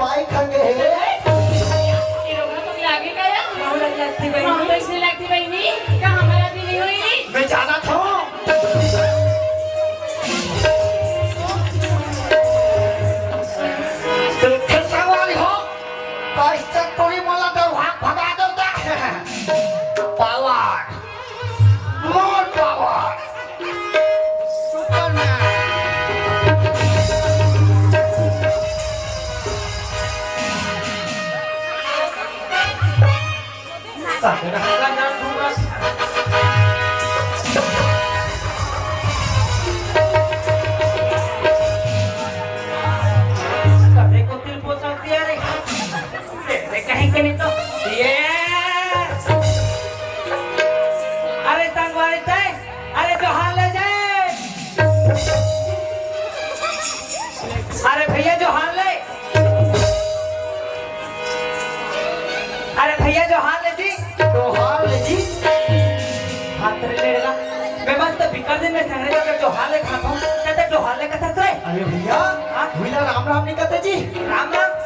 Bike खंगे है ये लोग तो लागे का या बहुत लगती हम बहनी तो इसलिए लगती बहनी क्या हमारा भी नहीं हुई मैं जाना था देखे सवाल हो कैसे तोरी मला तो भाग भगा दो पावर मोर पावर सुपरमैन कभी को तिल पोछ सकती है रे कहीं के नहीं तो ये अरे संगवारी थे अरे जो हाल ले जाए अरे भैया जो हाल ले अरे भैया जो हाल ले जी तो हाल जी हाथ रे लेगा मैं बस तो बिकर दिन में संगरे का जो हाल ले खाता हूँ कहते जो हाल ले कथा करे अरे भैया भैया राम राम नहीं कहते जी राम राम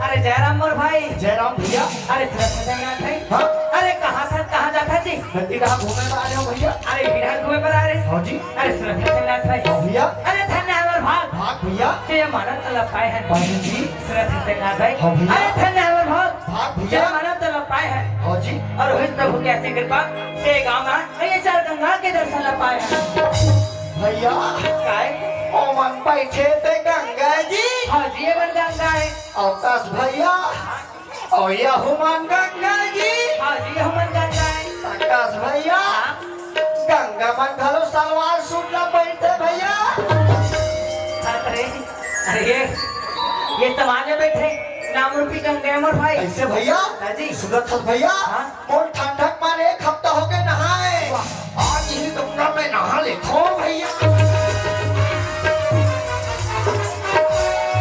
अरे जय राम मोर भाई जयराम भैया अरे जगन्नाथ भाई हाँ अरे कहाँ जाता जी नदी कहाँ घूमने में आ रहे हो भैया अरे विधान घूमे पर आ रहे हाँ जी अरे जगन्नाथ भाई हाँ भैया अरे धन्य हमार भाग भाग भैया ये मानव तलब पाए हैं पानी जी जगन्नाथ भाई हाँ भैया। अरे धन्य हमार भाग भाग ये भैया मानव तलब पाए हैं हाँ जी और रोहित प्रभु की ऐसी कृपा ये गाँव में ये चार गंगा के दर्शन ला पाए हैं भैया काय ओ मन बैठे थे गंगा जी हाँ जी ये बन गंगा है अवकाश भैया और यह हुमान गंगा जी हाँ जी हम बन गंगा है आकाश भैया गंगा मन घलो सलवार सूट ला बैठते भैया ये समाज में बैठे नाम रूपी गंगे अमर भाई ऐसे भैया हाँ जी सुगत भैया हाँ? और ठंडक मारे एक हफ्ता हो गए नहाए आज ही गंगा में नहा ले खो भैया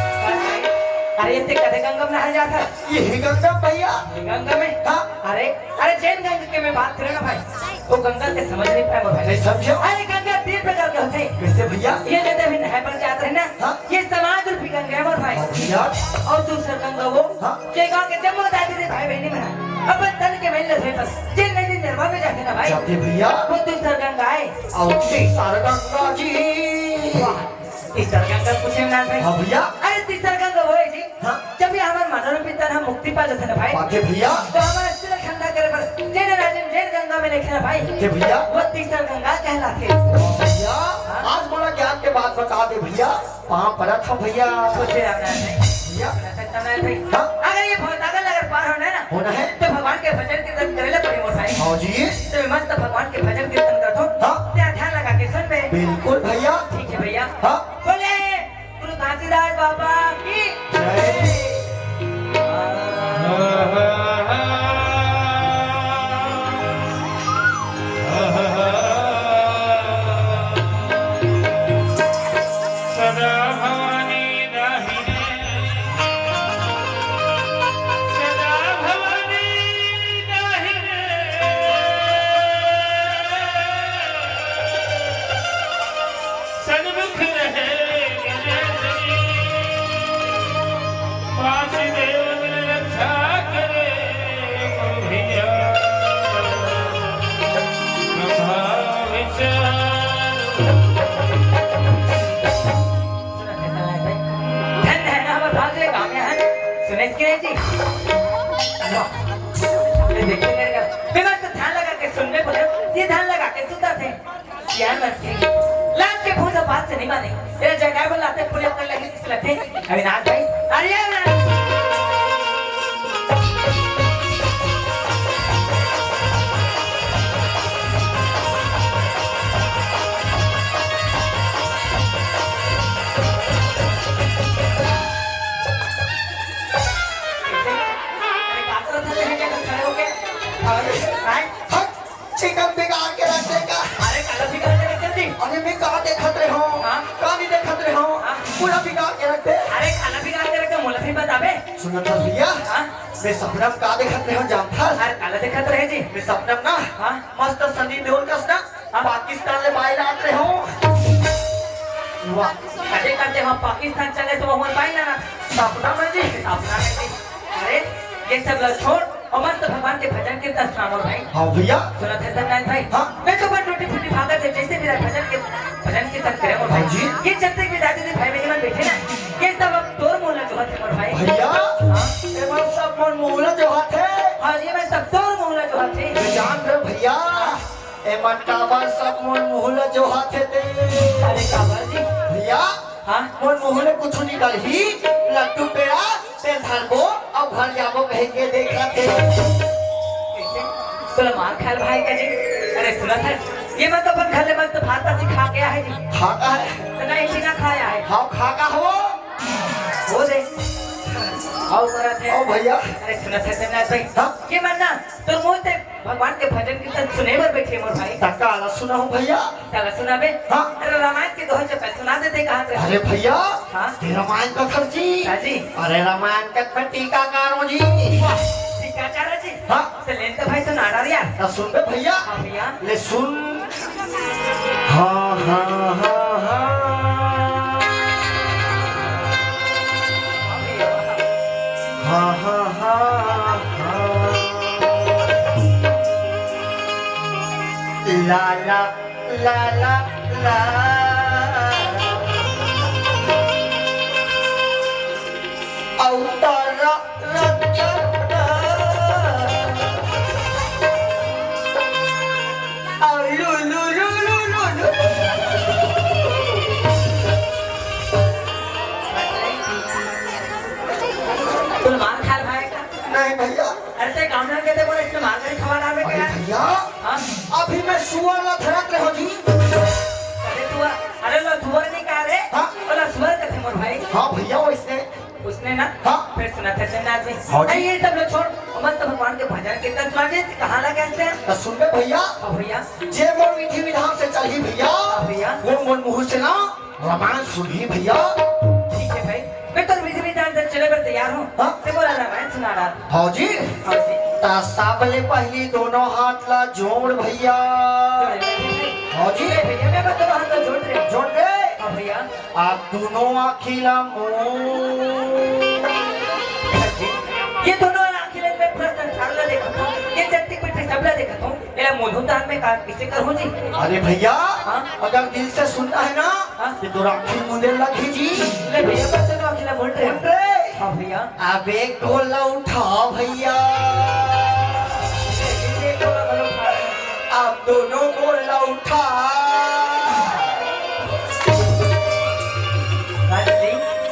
अरे ये कदे गंगा में नहा जाता ये है गंगा भैया ये गंगा में हाँ अरे अरे जैन गंगा के मैं बात करे ना भाई वो गंगा के समझ नहीं पाए भाई नहीं समझे अरे गंगा तीन प्रकार के होते हैं कैसे भैया ये जैसे भी नहाए पर जाते हैं ना हाँ? ये समाज रूपी गंगा है भाई भैया और दूसरा गंगा वो हाँ? जे गांव के जम्मू दादी रे भाई बहनी बना अब तन के मेल ले बस जे नहीं निर्भर में जाते ना भाई जाते भैया वो दूसरा गंगा है और तीसरा गंगा जी तीसरा गंगा पूछे ना भाई हाँ भैया अरे तीसरा गंगा वो है जी हाँ? जब भी हमारे मनोरम पिता हम मुक्ति पा जाते ना भाई बाके भैया तो हमारा सिर ठंडा करे पर जैन राजन जैन गंगा में लिखे ना भाई के भैया वो तीसरा गंगा कहलाते भैया आज बोला ज्ञान के बात बता दे भैया वहाँ पड़ा था भैया पूछे आपने भैया भाई हाँ? अगर ये भवसागर अगर पार होना है ना होना है तो भगवान के भजन कीर्तन करे पड़े मोर भाई हाँ जी तो मस्त भगवान के भजन कीर्तन कर दो हाँ? ध्यान लगा के सुन बे बिल्कुल भैया ठीक है भैया हाँ बोले गुरु घासीदास बाबा की जय सदा भवानी दाहिने सदा भवानी दाहिने सन्मुख रहे गणेश जी वासुदेव मन रक्षा करे भैया सुने इसके जी देखते ध्यान लगा के सुनने बोले ये ध्यान लगा के सुनता थे ध्यान रखिए लाख के भूत बात से नहीं माने ये जगह बुलाते पूरे कर लगे किस लगे अविनाश भाई अरे चिकन बिगाड़ के रख देगा अरे काला बिगाड़ के रख दी अरे मैं कहाँ देखत रहे हो हाँ? कहाँ नहीं देखत रहे हो पूरा बिगाड़ के रख दे अरे खाना बिगाड़ के रख दे मुलफी बताबे सुनो तो भैया हाँ? मैं सपना में कहाँ देखत रहे हो जानता अरे काला देखत रहे जी मैं सपना में ना हाँ? मस्त संजीव देओल का ना हाँ? पाकिस्तान ले बाहर आत रहे हो वाह कदे करते हम पाकिस्तान चले तो वो पाई ना सपना में जी अपना में ये सब लोग छोड़ और मस्त भगवान के भजन कीर्तन सुनाओ भाई। हाँ भैया। सुना थे सत्यनारायण भाई। हाँ। मैं तो बस टूटी फूटी भागा से जैसे भी भजन कीर्तन करे मोर भाई। हाँ जी। ये जब तक भी दादी दे भाई बहन बैठे ना ये सब अब तोर मोहल्ला जो है मोर भाई। भैया हाँ। ये बात सब मन मोहल्ला जो हाथ है। हाँ ये मैं सब तोर मोहल्ला जो है। जान रहे भैया ए मटकावा सब मन मोहल्ला जो हाथ है ते। अरे काबर जी। भैया हाँ। मन मोहल्ले कुछ निकल ही लड्डू पेड़ा तेल धरबो और घर जाबो कहीं के देखा थे। तो मार खाल भाई का जी। अरे सुना था ये मैं तो अपन घर ले मस्त भात पाती खा गया है जी। खाका है तो नहीं बिना खाया है। हाँ खाका हो दे आओ करा थे। ओ भैया। अरे सुना था सन्यास भाई। हाँ। ये मानना तो मुझ से भगवान के भजन कीर्तन सुने पर बैठे मोर भाई। तक्का आला सुना हूँ भैया। चला सुना बे। हाँ। अरे रामायण के दोहे चपे सुना देते कहाँ से। अरे भैया हाँ। ये रामायण का खर्ची। हाँ जी। अरे रामायण का टीकाकारों जी। टीकाकार जी। हाँ। तो लेन तो भाई सुना डाल यार। सुन बे भैया। हाँ भैया। ले सुन। हाँ हाँ हाँ हाँ हाँ हाँ हाँ हाँ ला ला ला ला ला अवतार लू लू लू लू लू लू। तुम मार खाल भाई का। नहीं भैया। अरे ते काम ना कहते बोले इसमें मार कर खवा डाल में अरे क्या। भैया हाँ। अभी मैं सुअर ला थरक रहे हो जी। अरे तू अरे लो सुअर नहीं कहा रे। हाँ। बोला सुअर कहते मोर भाई। हाँ भैया वैसे उसने ना। हाँ। फिर सुना था सन्यास भाई। हाँ जी। अरे ये सब लोग छोड़ मस्त भगवान के भजन कीर्तन सुना दे कहाँ लगे ऐसे। तो सुन बे भैया हाँ भैया। जे मोर विधि विधान से चली भैया हाँ भैया। वो मोर मुंह से ना रामायण सुनी भैया। ठीक है भाई मैं तो विधि विधान से चले पर तैयार हूँ। हाँ। ते बोला रामायण सुना रहा। हाँ जी। हाँ जी। ता साबले पहली दोनों हाथ ला जोड़ भैया। हाँ जी। भैया मैं बता हाथ तो जोड़ रहे। जोड़ दे। हाँ भैया। आप दोनों आखिला मुंह। ये दोनों आखिर में पूरा संसार ला देखा था। ये जत्ती पिटे सब ला देखा था। मेरा मुंहदान में कहा किसे करूँ जी। अरे भैया हाँ? अगर दिल से सुनना है ना हाँ? तो तोरा आखिर मुंडे लगी जी। ले भैया बस तो अकेला बोल रहे हो। रे हाँ भैया। अब एक गोला उठा भैया। ये गोला गलो खा रहे हैं। अब दोनों गोला उठा।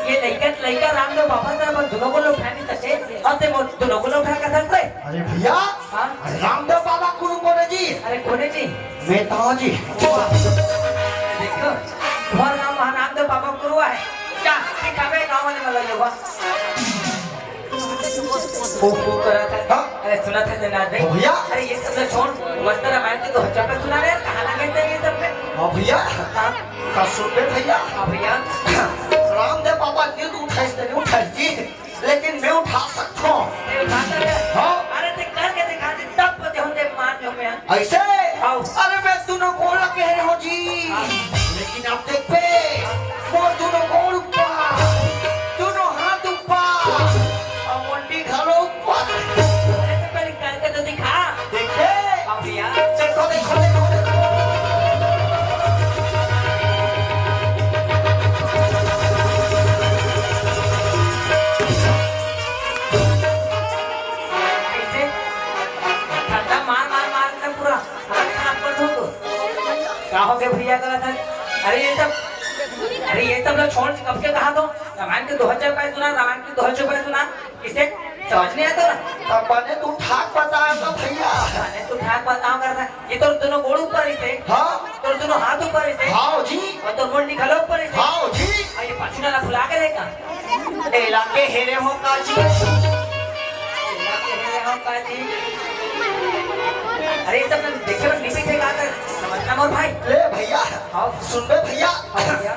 ये लड़का रामदेव बाबा साहब दोनों को उठा नहीं सके और ते दोनों को उठा कर सकते। अरे भैया हाँ? रामदेव बाबा गुरु बोले जी। अरे कोने जी। मेहता जी। देखो घर गाँव वहाँ रामदेव बाबा गुरु है क्या सिखावे गाँव वाले वाला योगा। वो करा था। हाँ? अरे सुना था जनाब भाई। भैया। अरे ये सब तो छोड़ मस्त रामायण के 2000 पे सुना रहे कहाँ लगे थे ये सब पे। हाँ भैया हाँ का सुन बे भैया हाँ भैया। रामदेव बाबा नींद उठाइस नहीं उठाइस जी लेकिन मैं उठा सकता हूँ। ये उठा कर ले। हाँ? अरे ते करके दिखा दे तब पते होंगे मार लो मैं। ऐसे हाँ। अरे मैं दोनों गोला कह रहे हो जी हाँ। लेकिन आप देख पे वो दोनों गोल ऊपर दोनों हाथ ऊपर और मुंडी घालो ऊपर। अरे तो पहले करके तो दिखा। देखे हाँ भैया। देखो देखो देखो देखो। कैसे ठंडा मार मार मार कर पूरा हाथ खराब कर दूँ तो क्या हो गया भैया करा था। अरे ये सब लोग छोड़ कब के कहा दो रामायण के 2000 रुपए सुना रामायण के 2000 रुपए सुना इसे समझ नहीं आता ना। तब बने तू ठाक बताया था भैया। मैंने तो ठाक बताओ कर था ये तो दोनों गोड़ ऊपर ही थे। हाँ तो दोनों हाथ ऊपर ही थे हाँ जी और तो मुंडी खलो ऊपर ही थे। हाँ जी और ये पाछू ना फुला के रहेगा। इलाके हेरे हो का जी। अरे ये सब देखे बस लिपि थे कहा समझना मोर भाई। ले भैया हाँ। सुन बे भैया हाँ भैया।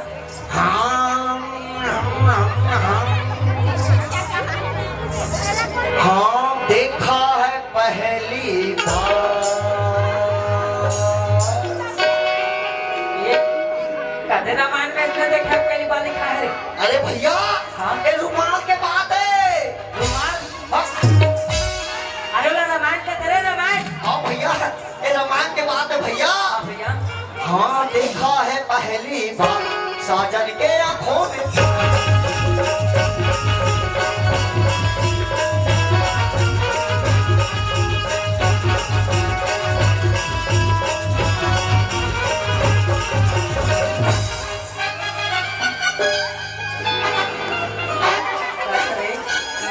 हाँ देखा है पहली बार। ये कदे रामायण में इसने देखा पहली बार लिखा है रे। अरे भैया हाँ? ये रुमाल के बात है। रुमाल। हाँ? हाँ देखा है पहली बार साजन के आंखों में।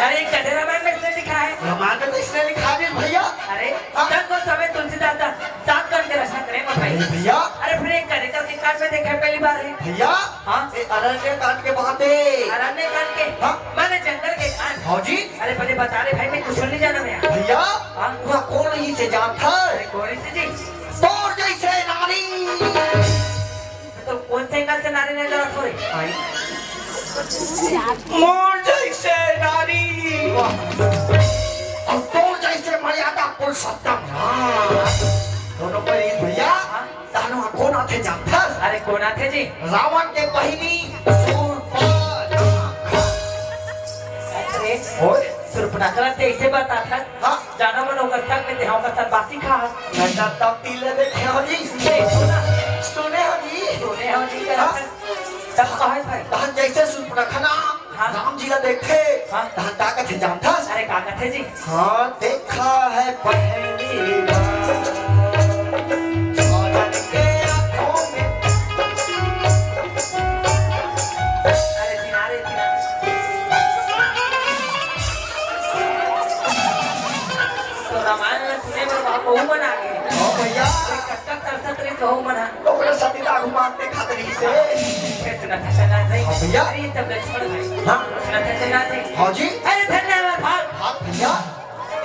अरे कटे रामायण में इसने लिखा है। रामायण में इसने लिखा है भैया। अरे तब को समय तुलसीदास का सात कर के रचना करे मत भाई। भैया अरे फिर एक कटे करके काट में देखा पहली बार है। भैया हाँ ये अरण्य काट के बातें। अरण्य काट के हाँ। माने जंगल के काट। हाँ जी। अरे पहले बता रहे भाई मैं कुछ नहीं जाना मैं। भैया हाँ। वह कौन ही से जानता अरे है? कौन सी जी? तोर जैसे नारी। तो कौन से एंगल से नारी ने जरा थोड़े? मोर जैसे नारी और तोर जैसे मर्यादा पुरुषोत्तम दोनों पर इस भैया दानों कौन आते जानता है? अरे कौन आते जी? रावण के बहिनी अरे और सुरपनाखा ते इसे बता था। हाँ जाना मन होगा तक में देहाओं का सब बासी खा। घंटा तब तिले देखे हो जी। सुना सुने हो जी। सुने हो जी का तब कहे भाई तहन जैसे सुपरखना हाँ। राम जी का देखे हाँ। तहन ताकत है जानता है? अरे का थे जी? हाँ देखा है पहली बार साजन के आंखों में। अरे दिनारे तो रामायण में सुने में वहाँ बहु बना गए। ओ भैया कट्टा तरसत रे बहु बना। ओकरे सतीला घुमाते खातिर से। फिर सुना था चला नहीं। हाँ भैया। अरे ये सब लक्ष्मण भाई। हाँ सुना था चला नहीं। हाँ जी। अरे धन्यवाद भाग। हाँ भैया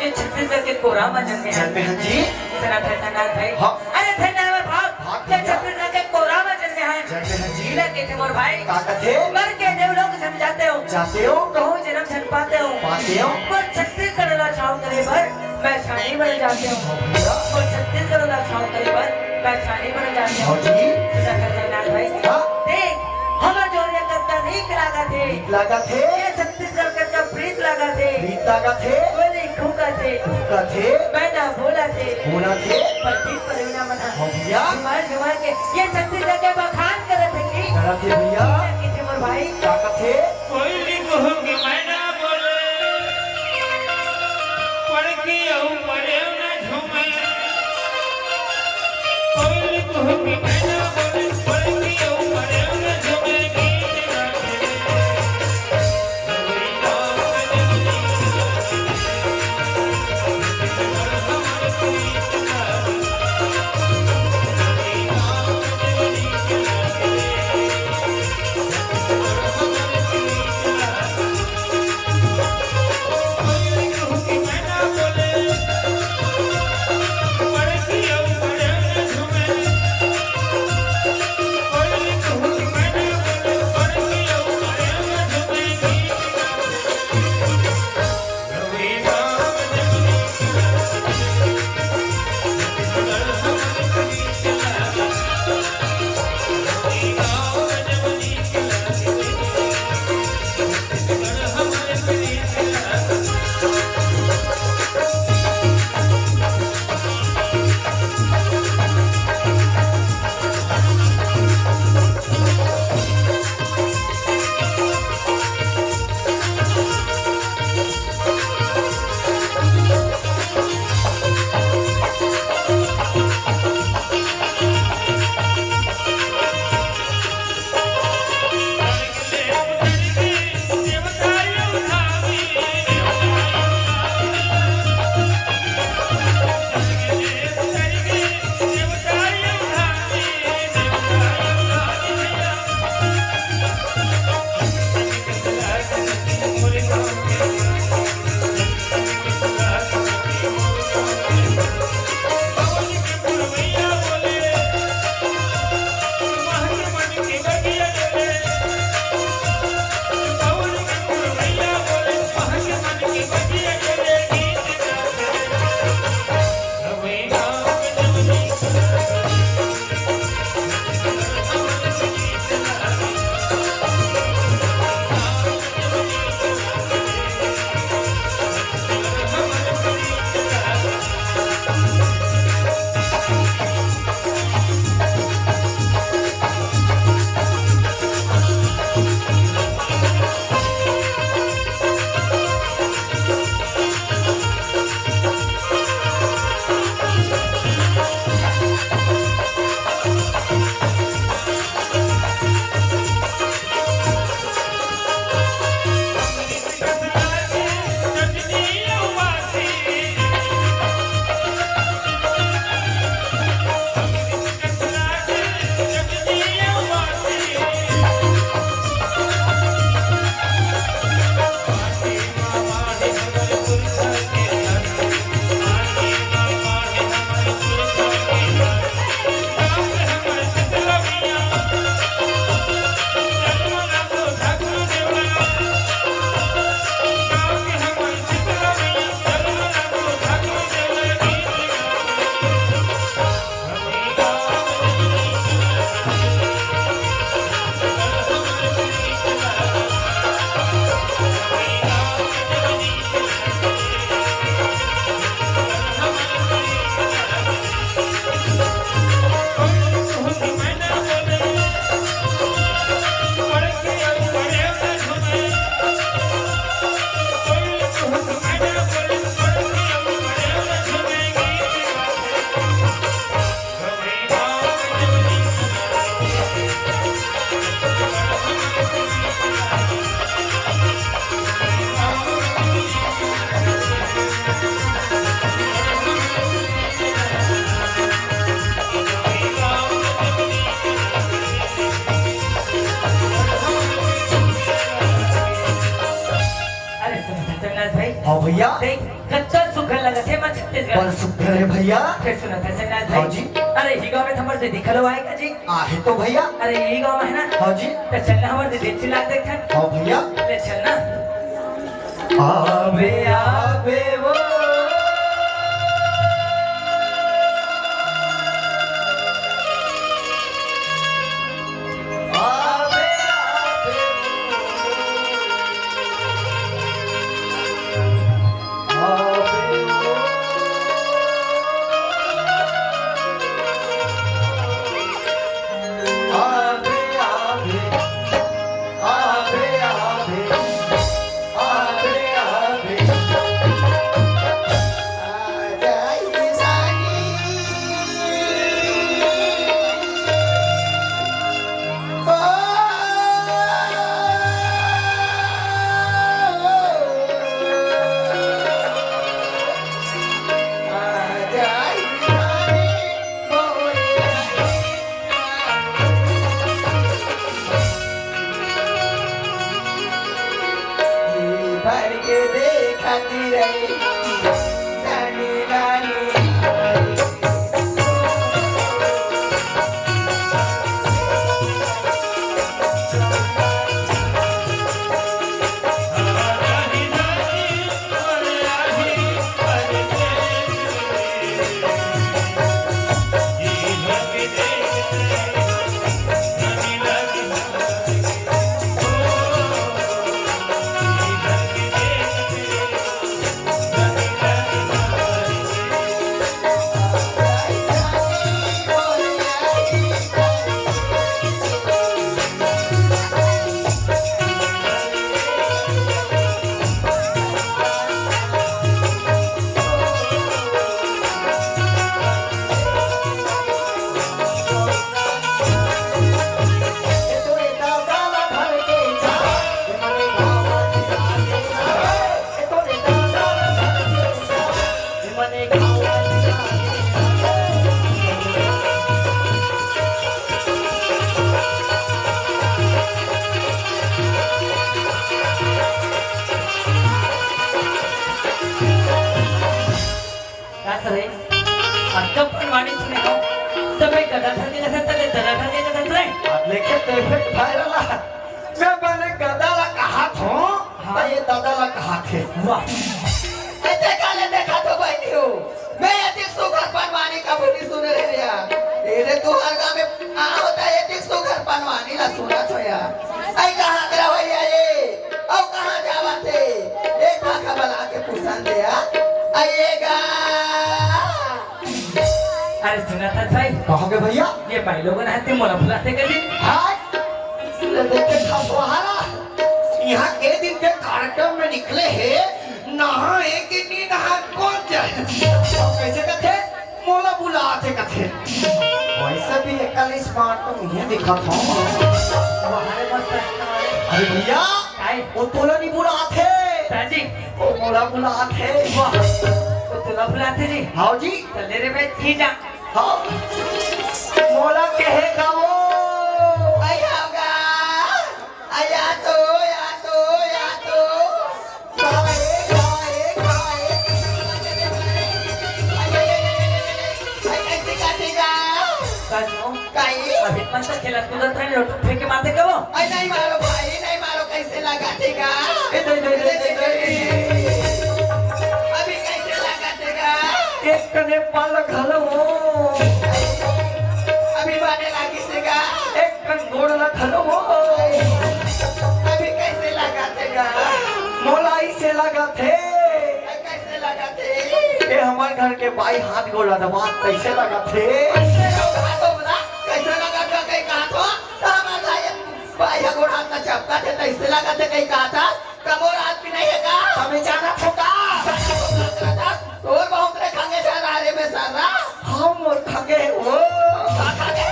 ये छत्तीसगढ़ के कोरामा जन्मे हैं। जन्मे हैं जी। सुना था चला भाई। हाँ। अरे धन्यवाद भाग। भाग ये भैया। छत्तीसगढ़ के कोरामा जन्मे हैं। जन्मे हैं जी। जिला के थे मोर भाई। ताकत है मर के देवलोक समझाते हो। जाते हो कहूँ जन्म छन पाते हो। पाते हो पर छत्तीसगढ़ वाला छाव करे भर मैं छानी बन जाते हूँ। भैया और छत्तीसगढ़ वाला छाव करे भर मैं छानी बन जाते हाँ हूँ। जी। सुना था चला भाई। हाँ देख हमार जोड़िया करता नहीं लगा थे। लगा थे ये छत्तीसगढ़ करता प्रीत लगा थे। प्रीत लगा थे बोले खूका थे। भूखा थे मैं ना बोला थे। बोला थे पति परिणा मना। हाँ भैया जुमार के ये छत्तीसगढ़ के बखान करे थे कि करा थे भैया कि थे मोर भाई। ताकत थे कोई लिख हो कि मैं ना बोले पढ़ के आऊं पढ़े ना झूमे कोई लिख हो कि मैं ना बोले पढ़ के आऊं पढ़े ना झूमे गीत गाते मेरी नाम भैया देख कच्चा सुखल लगत है मैं छत्तीसगढ़ पर सुखर है भैया फिर सुना था संगनाथ हाँ भाई जी। अरे ही गांव में थमर दे दिखलो आएगा जी आहे तो भैया अरे यही गांव है ना हाँ जी तो चलना हमारे दे चिल्ला देखन हाँ भैया ले चलना आवे आवे वो आवे आवे वो आवे वो आवे आवे आवे आवे आवे आवे आजाई जानी ओ आजाई जानी बोले भर के देखती रही रानी रानी राही राही और राही परदेस जी भग देखते रानी लगी रे अक्का पण वाणी सुने हो तबे गदा ठरली नसत तले दरा ठरली नसत रे लेके परफेक्ट भाईराला मैं मैंने गदाला कहा था तो ये दादाला कहा थे वाह देखा तो बैठी हूँ मैं ये सुगर बनवानी का बोली सुन रहे यार ये तू हर गाँव में आ होता है ये सुगर बनवानी ला सुना तो यार आई कहाँ तेरा भैया ये अब कहाँ जावा थे एक खाका बना के पूछन दे आइएगा अरे सुना था भाई कहोगे भैया ये भाई लोगों ने हाथी मोला बुलाते कर दी हाय ले देखे खसवारा यहाँ के दिन के कार्यक्रम में निकले हैं नहा एक नी नहा कौन जाए कैसे कथे मोला बुलाते कथे वैसे भी एकल स्मार्ट तो मुझे दिखा था हमारे मस्त अरे भैया काय वो तोला नहीं बुलाते ताजी वो मोला बुलाते वाह तो तुला बुलाते जी हाँ जी चले रे भाई थी जा हाँ मोला कहेगा वो आयागा आया तो गाए गाए गाए कैसे काटेगा काजो काई अभी मस्त खेला कूदा ट्रेन लोट फेंके मारते कबो आई नहीं मारो भाई नहीं मारो कैसे लगातेगा अभी कैसे लगातेगा एक कने पाल घलो अभी बाने लागिसेगा एक कन गोड़ ला घलो अभी कैसे लगातेगा मोलाई से लगाते कैसे लगाते ये हमारे घर के बाई हाथ गोला दबा कैसे लगाते कैसे लगाता कहीं कहा तो हमारा बाई गोड़ हाथ ना चपका थे कैसे लगाते कहीं कहा था कमोर आदमी नहीं है का हमें जाना ठोका और बहुत रे खांगे जा रहा रे में सारा हम और खांगे वो खांगे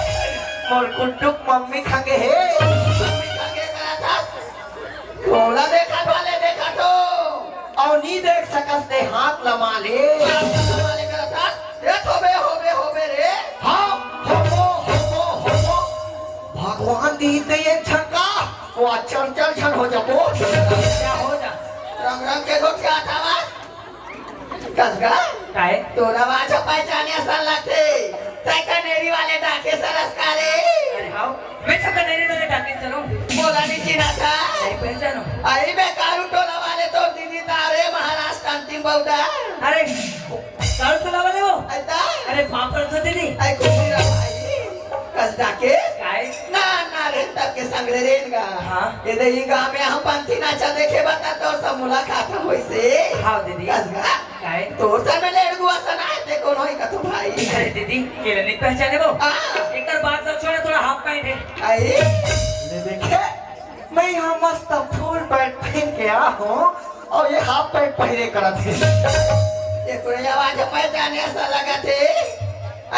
और कुटुक मम्मी खांगे है मम्मी खांगे करा था थोड़ा देखा तो और नहीं देख सकस ते हाथ लमा ले करा था ये होबे रे हाँ हो भगवान दी ते ये छक्का वो चल छन हो जाबो क्या हो जा रंग के घोट क्या था कसगा काय तोरा माझ्या पहचाने असा लागते त्या कनेरी वाले डाके सरस का रे अरे हाउ मैं तो कनेरी वाले डाके चलो बोला नहीं चिना था नहीं पहचानो आई बेकारू टोला वाले तो दीदी तारे महाराष्ट्र अंतिम बौदा अरे काल चला वाले वो ऐसा अरे पापड़ तो दीदी आई खुशी रहा भाई कस डाके काय ना ना रे तब के संगरे रेनगा हाँ। ये दे ये गांव में हम पंथी नाचा देखे बता तो सब मुलाकात हम वैसे हाउ दीदी कसगा काय तो सर में लेड़ गुआ सना ते कौन होई का तू भाई अरे दीदी केले नहीं पहचाने वो हाँ। एक बात लग छोड़े थोड़ा हाफ पैंट है आई ये देखे मैं यहाँ मस्त फुल पैंट पहन के आया हूँ और ये हाफ पैंट पहने करा थे ये कोई आवाज पहचाने ऐसा लगा थे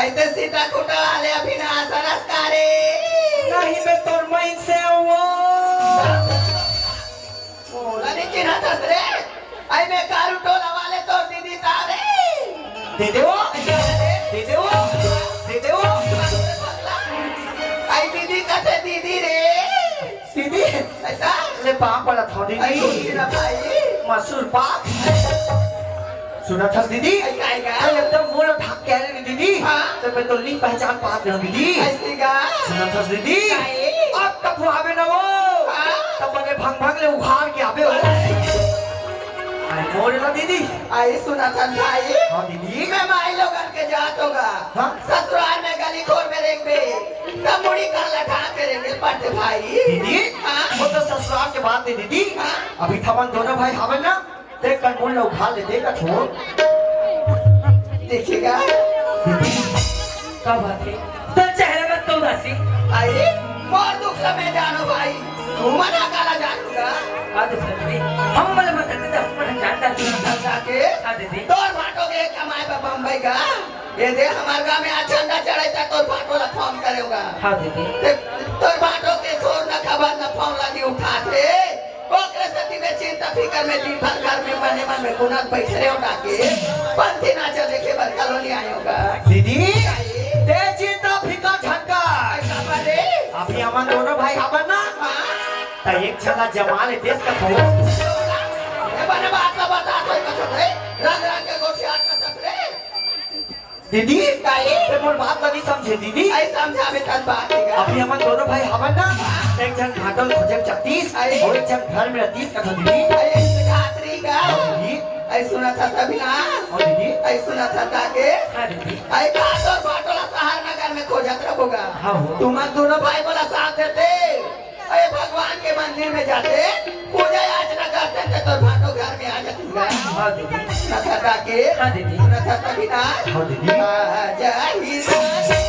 ऐसे सीता खुटा वाले अभिनय सरस कारे नहीं मैं तोर मई से हूँ बोला नहीं चिन्हा दस रे आई मैं कारू टोला वाले तो दीदी तारे दे दे वो दे दे वो दे दे वो आई दीदी कथे दीदी रे दीदी ऐसा ले पाप वाला था आई दीदी तेरा भाई मसूर पाप सुना था दीदी आई काएगा अरे एकदम बोलो ढक के आ रही दीदी हाँ। तो मैं तो नहीं पहचान पात रहा दीदी ऐसी गा सुना था दीदी काए अब तब वो आवे ना वो हाँ। तब मैंने भंग भंग ले उखाड़ के आवे हो अरे मोरे ना दीदी आई सुना था भाई हाँ दीदी मैं माई लोगन के जात होगा हाँ। ससुराल में गली खोर में रेंगे तब मुड़ी का लठा के रेंगे पड़ते भाई दीदी हाँ। वो तो ससुराल के बात है दीदी हाँ। अभी थमन दोनों भाई हवन ना देख कर मुंह उठा ले देगा छोड़ देखिएगा क्या बात है तो चेहरे में तो उदासी आई और दुख में जानो भाई तू मना काला जानूंगा बात है हम मतलब बताते थे अपन जानता सुना जाके था दीदी तोर फाटो के कमाए पे बम्बई का ये दे हमारे गांव में आज झंडा चढ़ाई तोर फाटो ला फॉर्म करेगा हाँ दीदी तोर फाटो के शोर न खबर न फॉर्म लगी उठाते ओकरे सती में चिंता फिकर में दिन भर घर में बने मन में गुना बैठे रहे उठा के पंथी नाचा देखे बर कॉलोनी आए होगा दीदी ते चिंता फिका झटका ऐसा बने अभी हम दोनों भाई हवन ना तो एक छला जमाल देश का थो ये बने बात का बता तो कथो रे रंग रंग के गोठी हाथ में तकरे दीदी काई ते मोर बात नहीं समझे दीदी आई समझा में तन बात है अभी हम दोनों भाई हवन ना तो एक जन घाटल खोजे 36 और एक जन घर में 30 का था दीदी आई खातरी का दीदी आई सुना था सभी ना और दीदी आई सुना था ताके हाँ दीदी आई बात और बाटोला सहार नगर में खोजत रहोगा हाँ हो तुम दोनों भाई बोला साथ देते अरे भगवान के मंदिर में जाते पूजा याचना करते थे तो भाटो घर में आ जाती हाँ दीदी न था ताके हाँ दीदी सुना था सभी ना हाँ दीदी जय